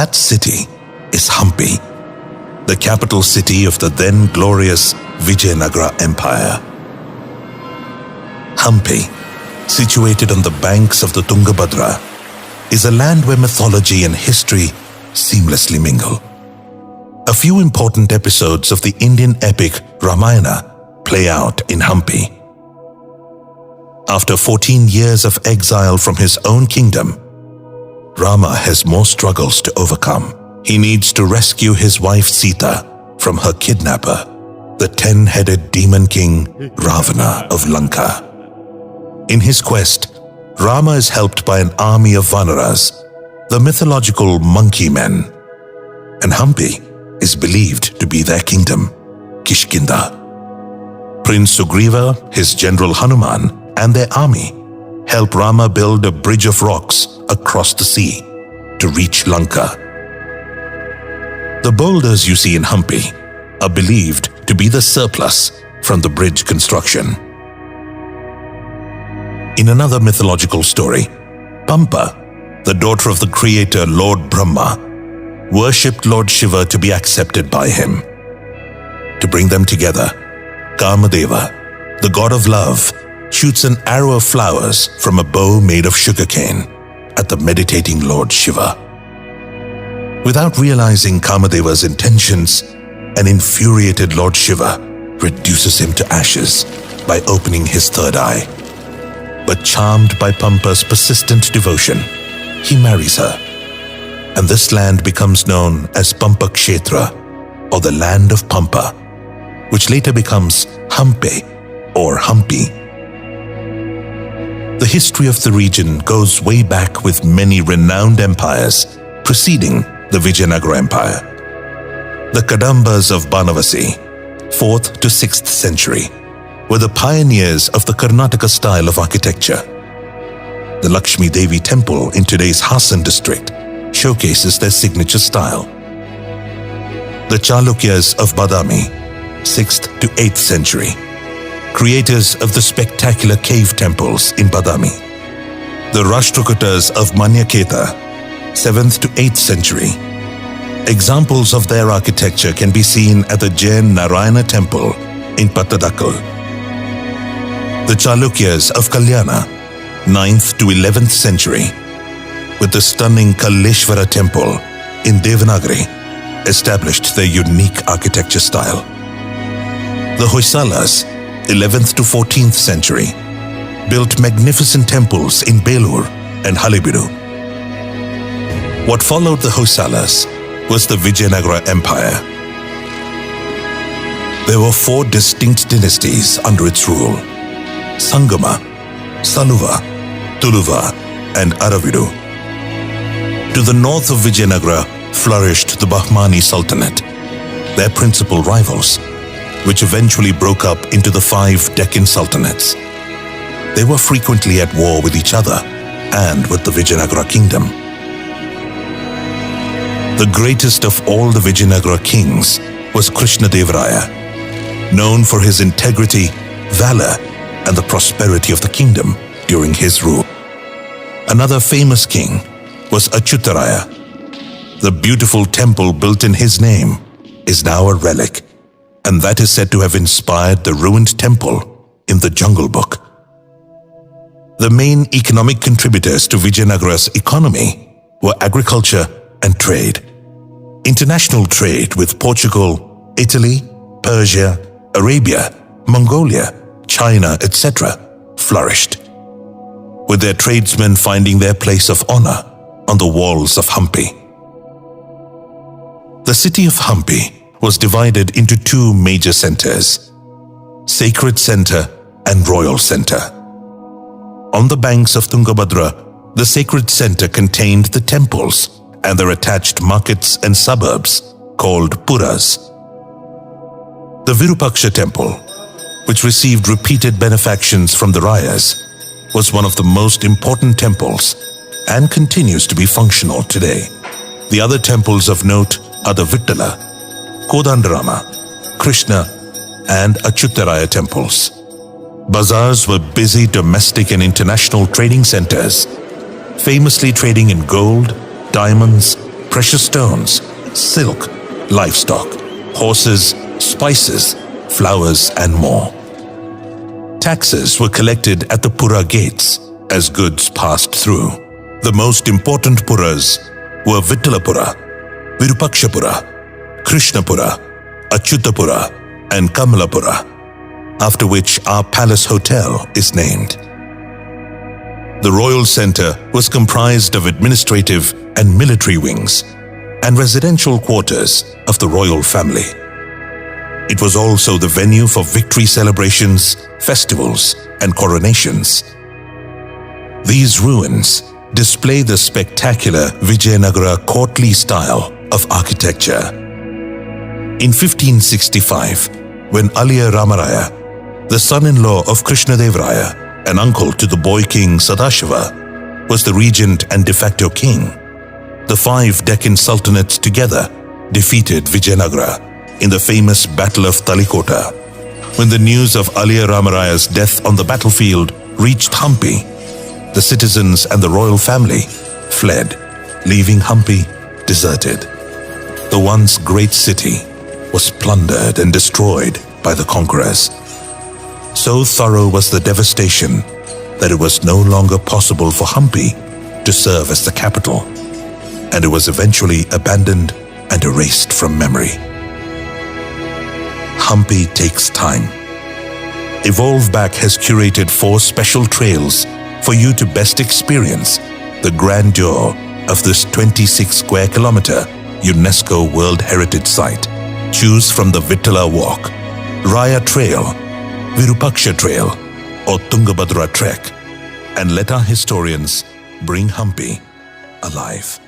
that city is Hampi, the capital city of the then glorious Vijayanagara Empire. Hampi, situated on the banks of the Tungabhadra, is a land where mythology and history seamlessly mingle. A few important episodes of the Indian epic Ramayana play out in Hampi. After 14 years of exile from his own kingdom, Rama has more struggles to overcome. He needs to rescue his wife Sita from her kidnapper, the 10-headed demon king Ravana of Lanka. In his quest, Rama is helped by an army of Vanaras, the mythological monkey men, and Hampi is believed to be their kingdom, Kishkinda. Prince Sugriva, his general Hanuman, and their army help Rama build a bridge of rocks across the sea to reach Lanka. The boulders you see in Hampi are believed to be the surplus from the bridge construction. In another mythological story, Pampa, the daughter of the creator Lord Brahma, worshipped Lord Shiva to be accepted by him. To bring them together, Kamadeva, the god of love, shoots an arrow of flowers from a bow made of sugarcane at the meditating Lord Shiva. Without realizing Kamadeva's intentions, an infuriated Lord Shiva reduces him to ashes by opening his third eye. But charmed by Pampa's persistent devotion, he marries her, and this land becomes known as Pampa Kshetra, or the land of Pampa, which later becomes Hampi or Hampi. The history of the region goes way back with many renowned empires preceding the Vijayanagara Empire. The Kadambas of Banavasi, 4th to 6th century, were the pioneers of the Karnataka style of architecture. The Lakshmi Devi temple in today's Hassan district showcases their signature style. The Chalukyas of Badami, 6th to 8th century, creators of the spectacular cave temples in Badami. The Rashtrakutas of Manyaketa, 7th to 8th century. Examples of their architecture can be seen at the Jain Narayana temple in Pattadakal. The Chalukyas of Kalyana, 9th to 11th century, with the stunning Kalleshwara temple in Devanagari, established their unique architecture style. The Hoysalas, 11th to 14th century, built magnificent temples in Belur and Halebidu. What followed the Hoysalas was the Vijayanagara Empire. There were 4 distinct dynasties under its rule: Sangama, Saluva, Tuluva, and Aravidu. To the north of Vijayanagara flourished the Bahmani Sultanate, their principal rivals, which eventually broke up into the 5 Deccan Sultanates. They were frequently at war with each other and with the Vijayanagara kingdom. The greatest of all the Vijayanagara kings was Krishnadevaraya, known for his integrity, valor, and the prosperity of the kingdom during his rule. Another famous king was Achyutaraya. The beautiful temple built in his name is now a relic, and that is said to have inspired the ruined temple in the Jungle Book. The main economic contributors to Vijayanagara's economy were agriculture and trade. International trade with Portugal, Italy, Persia, Arabia, Mongolia, China, etc. flourished, with their tradesmen finding their place of honor on the walls of Hampi. The city of Hampi was divided into 2 major centers: Sacred Center and Royal Center. On the banks of Tungabhadra, the Sacred Center contained the temples and their attached markets and suburbs called Puras. The Virupaksha temple, which received repeated benefactions from the Rayas, was one of the most important temples and continues to be functional today. The other temples of note are the Vittala, Kodandarama, Krishna, and Achyutaraya temples. Bazaars were busy domestic and international trading centers, famously trading in gold, diamonds, precious stones, silk, livestock, horses, spices, flowers, and more. Taxes were collected at the Pura gates as goods passed through. The most important Puras were Vittalapura, Virupakshapura, Krishnapura, Achyutapura, and Kamalapura, after which our palace hotel is named. The Royal Centre was comprised of administrative and military wings and residential quarters of the royal family. It was also the venue for victory celebrations, festivals, and coronations. These ruins display the spectacular Vijayanagara courtly style of architecture. In 1565, when Aliya Ramaraya, the son-in-law of Krishnadeva and uncle to the boy king Sadashiva, was the regent and de facto king, the 5 Deccan sultanates together defeated Vijayanagara in the famous Battle of Talikota. When the news of Aliya Ramaraya's death on the battlefield reached Hampi, the citizens and the royal family fled, leaving Hampi deserted. The once great city was plundered and destroyed by the conquerors. So thorough was the devastation that it was no longer possible for Hampi to serve as the capital, and it was eventually abandoned and erased from memory. Hampi takes time. Evolve Back has curated 4 special trails for you to best experience the grandeur of this 26 square kilometer UNESCO World Heritage Site. Choose from the Vittala Walk, Raya Trail, Virupaksha Trail, or Tungabhadra Trek, and let our historians bring Hampi alive.